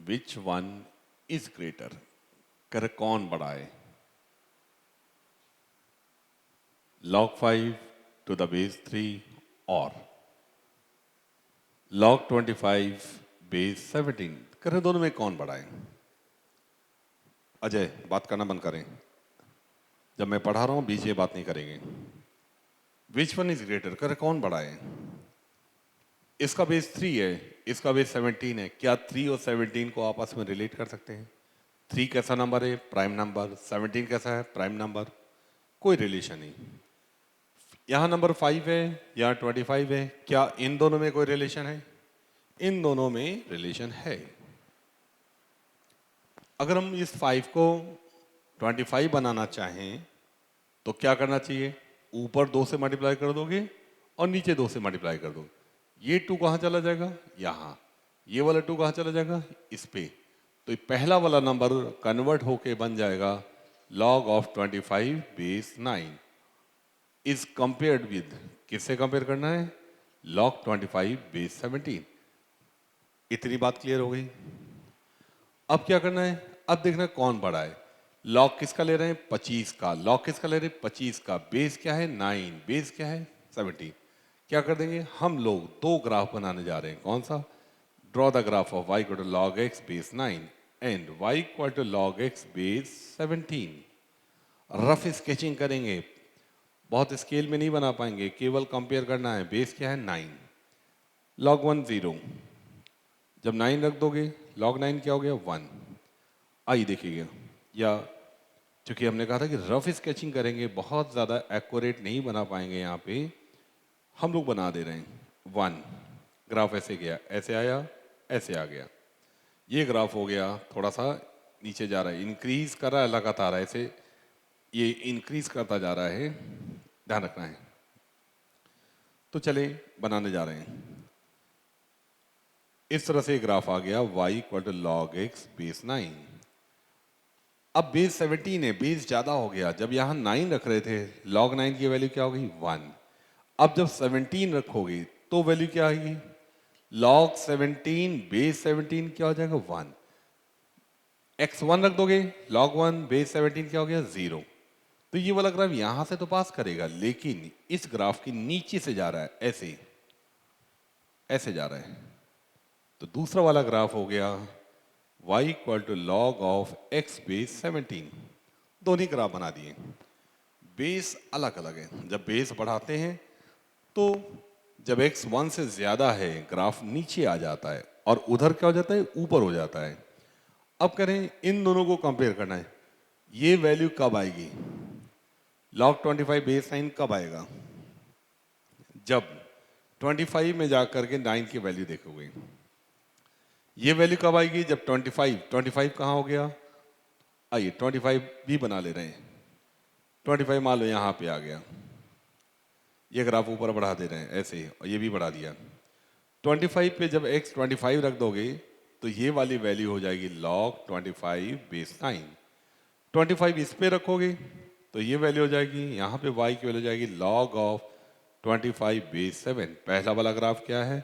Which one is greater, कर कौन बड़ा है? log 5 to the base 3 और log 25 base 17, करें दोनों में कौन बड़ा है? अजय बात करना बंद करें, जब मैं पढ़ा रहा हूं बीच में बात नहीं करेंगे। विच वन इज ग्रेटर, करें कौन बड़ा है? इसका बेस 3 है, इसका बेस 17 है। क्या 3 और 17 को आपस में रिलेट कर सकते हैं? 3 कैसा नंबर है? Prime number. 17 कैसा है? Prime number. कोई रिलेशन नहीं। यहां नंबर 5 है, यहां 25 है। क्या इन दोनों में कोई रिलेशन है? इन दोनों में रिलेशन है। अगर हम इस 5 को 25 बनाना चाहें तो क्या करना चाहिए? ऊपर 2 से मल्टीप्लाई कर दोगे और नीचे 2 से मल्टीप्लाई कर दोगे। ये 2 कहाँ चला जाएगा? यहाँ। ये वाला 2 कहाँ चला जाएगा? इस पे। तो ये पहला वाला नंबर कन्वर्ट होके बन जाएगा log of 25 base 9 is compared with, किससे कंपेयर करना है? log 25 base 17। इतनी बात क्लियर हो गई। अब क्या करना है? अब देखना कौन बड़ा है। लॉग किसका ले रहे हैं? 25 का। लॉग किसका ले रहे हैं? 25 का। बेस क्या है? 9। बेस क्या है? 17। क्या कर देंगे हम लोग? 2 ग्राफ बनाने जा रहे हैं। कौन सा? Draw the graph of y equal to log x base 9 and y equal to log x base 17। Rough sketching करेंगे, बहुत स्केल में नहीं बना पाएंगे, केवल कंपेयर करना है। बेस क्या है? 9। log 1 0, जब 9 रख दोगे log 9 क्या हो गया? 1। आइए देखिएगा, या चूंकि हमने कहा था कि रफ स्केचिंग करेंगे, बहुत ज़्यादा एक्यूरेट नहीं बना पाएंगे, यहाँ पे हम लोग बना दे रहे हैं। 1 ग्राफ ऐसे गया, ऐसे आया, ऐसे आ गया। ये ग्राफ हो गया थोड़ा सा नीचे जा रहा है, इंक्रीज कर रहा है लगातार, ऐसे ये इंक्रीज करता जा रहा है, ध्यान रखना है। तो चले बनाने जा रहे हैं। इस तरह से ग्राफ आ गया y equal to log x base 9। अब बेस 17 है, बेस ज्यादा हो गया। जब यहाँ 9 रख रहे थे, log 9 की वैल्यू क्या हो गई? 1। अब जब 17 रखोगे तो वैल्यू क्या आएगी? log 17 बेस 17 क्या हो जाएगा? 1। x1 रख दोगे, log 1 बेस 17 क्या हो गया? 0। तो ये वाला ग्राफ यहां से तो पास करेगा, लेकिन इस ग्राफ के नीचे से जा रहा है, ऐसे ऐसे जा रहा है। तो दूसरा वाला ग्राफ हो गया y equal to log of x base 17। दोनों ग्राफ बना दिए। बेस अलग अलग है। जब बेस बढ़ाते हैं तो जब x 1 से ज्यादा है, ग्राफ नीचे आ जाता है, और उधर क्या हो जाता है? ऊपर हो जाता है। अब करें इन दोनों को कंपेयर करना है। ये वैल्यू कब आएगी? log 25 बेस 9 कब आएगा? जब 25 में जाकर के 9 की वैल्यू देखोगे। ये वैल्यू कब आएगी? जब 25 कहाँ हो गया? आइए 25 भी बना ले रहे हैं। 25 मान लो यहाँ पे आ गया। ये ग्राफ ऊपर बढ़ा दे रहे हैं ऐसे ही, और ये भी बढ़ा दिया। 25 पे जब x 25 रख दोगे तो ये वाली वैल्यू हो जाएगी log 25 बेस 9। 25 इस पे रखोगे तो ये वैल्यू हो जाएगी, यहाँ पे y की वैल्यू हो जाएगी log ऑफ 25 बेस 7। पहला वाला ग्राफ क्या है?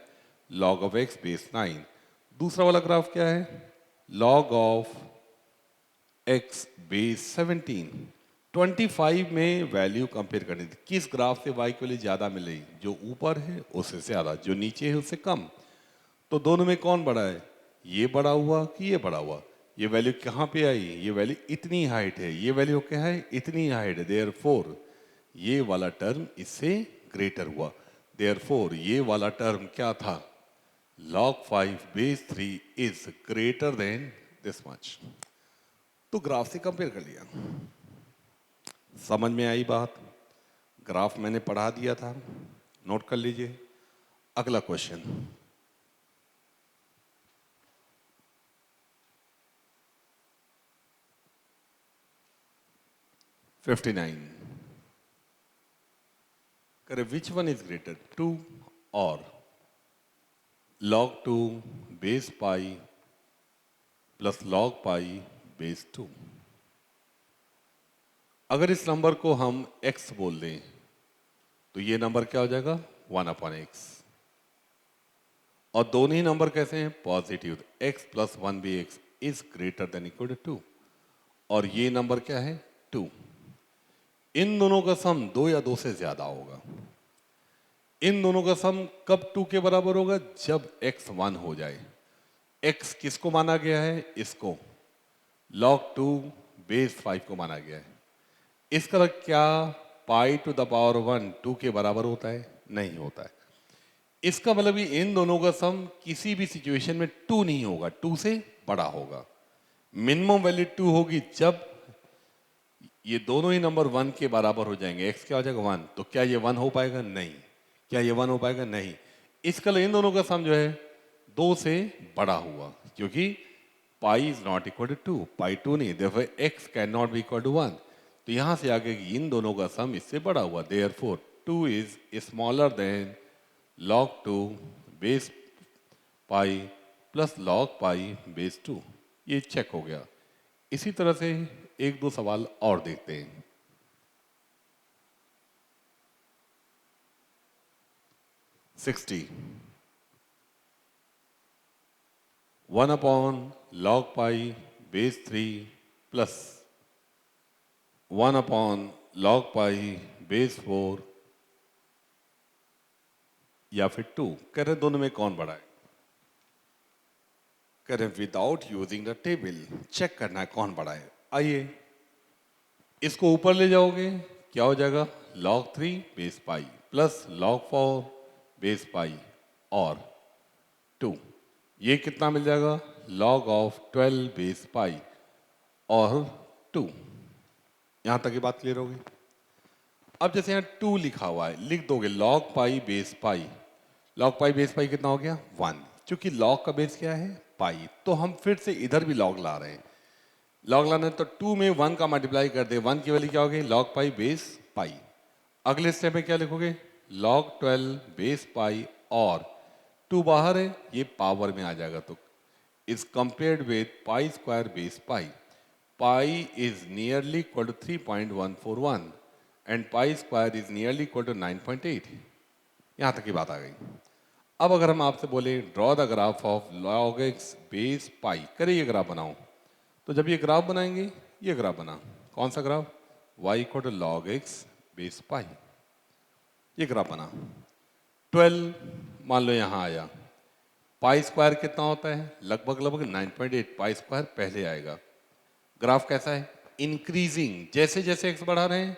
log of x base 9। दूसरा वाला ग्राफ क्या है? log of x base 17। 25 में वैल्यू कंपेयर करनी थी, किस ग्राफ से y की वैल्यू ज्यादा मिलेगी? जो ऊपर है उससे ज्यादा, जो नीचे है उससे कम। तो दोनों में कौन बड़ा है? ये बड़ा हुआ कि ये बड़ा हुआ? ये वैल्यू कहाँ पे आई? ये वैल्यू इतनी हाइट है, ये वैल्यू क्या है? इतनी हाइट है। देयरफॉर ये वाला टर्म इससे ग्रेटर हुआ। देयरफॉर ये वाला टर्म क्या था? log 5 base 3 is greater then this much. तो ग्राफ से कंपेयर कर लिया। समझ में आई बात? ग्राफ मैंने पढ़ा दिया था, नोट कर लीजिए। अगला क्वेश्चन, 59। करे विच वन इज ग्रेटर, 2 और log 2 base pi plus log Pi base 2। अगर इस नंबर को हम x बोल दें तो ये नंबर क्या हो जाएगा? 1/x। और दोनों ही नंबर कैसे हैं? पॉजिटिव। x प्लस 1 भी x is greater than equal to 2, और ये नंबर क्या है? 2। इन दोनों का सम 2 या 2 से ज्यादा होगा। इन दोनों का सम कब 2 के बराबर होगा? जब x 1 हो जाए। x किसको माना गया है? इसको log 2 बेस 5 को माना गया है। इसका क्या पाई टू द पावर 1 2 के बराबर होता है? नहीं होता है। इसका मतलब कि इन दोनों का सम किसी भी सिचुएशन में 2 नहीं होगा, 2 से बड़ा होगा। मिनिमम वैल्यू 2 होगी जब ये दोनों ही नंबर 1 के बराबर हो जाएंगे। x क्या हो जाएगा? 1। तो क्या ये 1 हो पाएगा? नहीं। क्या ये 1 हो पाएगा? नहीं। इसका इन दोनों का सम जो है 2 से बड़ा हुआ, क्योंकि pi is not equal to 2, pi 2 नहीं, therefore x can not be equal to 1। तो यहां से आगे इन दोनों का सम इससे बड़ा हुआ, therefore 2 is smaller than log 2 base pi plus log Pi base 2। ये चेक हो गया। इसी तरह से एक दो सवाल और देखते हैं। 60 1 upon log Pi base 3 plus 1 upon log Pi base 4 या फिर 2। कह रहे दोनों में कौन बड़ा है? कह रहे without using the table check करना है कौन बड़ा है। आइए इसको ऊपर ले जाओगे, क्या हो जाएगा? log 3 base pi plus log 4 base पाई और 2। ये कितना मिल जाएगा? log ऑफ 12 बेस पाई और 2। यहां तक की बात क्लियर होगी। अब जैसे यहाँ 2 लिखा हुआ है, लिख दोगे log पाई बेस पाई। log पाई बेस पाई कितना हो गया? 1। क्योंकि log का बेस क्या है? पाई, तो हम फिर से इधर भी log ला रहे हैं। log लाना है तो 2 में 1 का मल्टीप्लाई कर दे, 1 की वैल्यू क्या होगी? log पाई बेस पाई। अगले स्टेप में क्या लिखोगे? log 12 बेस पाई और 2 बाहर है, ये पावर में आ जाएगा, तो is compared with pi square base pi. Pi is nearly equal to 3.141 and pi square is nearly equal to 9.8। यहां तक की बात आ गई। अब अगर हम आपसे बोले draw the graph of log x base पाई, करिए ये ग्राफ बनाओ, तो जब ये ग्राफ बनाएंगे, ये ग्राफ बना, कौन सा graph? y equal to log x base pi. ये ग्राफ बना। 12 मान लो यहां आया, पाई स्क्वायर कितना होता है? लगभग लगभग 9.8। पाई स्क्वायर पहले आएगा। ग्राफ कैसा है? इंक्रीजिंग। जैसे जैसे x बढ़ा रहे हैं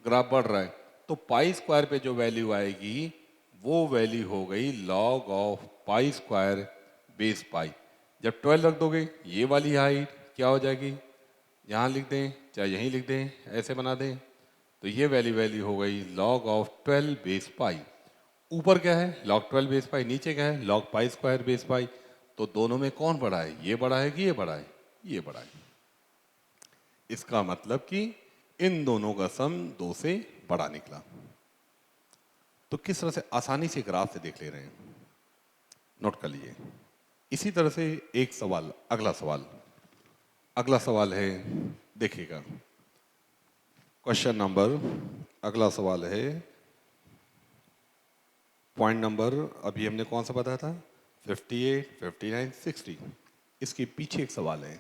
ग्राफ बढ़ रहा है, तो पाई स्क्वायर पे जो वैल्यू आएगी वो वैल्यू हो गई log of pi square base पाई। जब 12 रख दोगे, ये वाली हाइट क्या हो जाएगी? यहाँ लिख दें चाहे यहीं लिख दें, ऐसे बना दें, तो ये वैल्यू हो गई log ऑफ 12 बेस पाई। ऊपर क्या है? log 12 बेस पाई। नीचे क्या है? log पाई स्क्वायर बेस पाई। तो दोनों में कौन बड़ा है? ये बड़ा है कि ये बड़ा है? ये बड़ा है। इसका मतलब कि इन दोनों का सम 2 से बड़ा निकला। तो किस तरह से आसानी से ग्राफ से देख ले रहे हैं, नोट कर लीजिए। इसी तरह से एक सवाल, अगला सवाल है, देखिएगा क्वेश्चन नंबर, अगला सवाल है पॉइंट नंबर, अभी हमने कौन सा बताया था? 58, 59, 60। इसके पीछे एक सवाल है,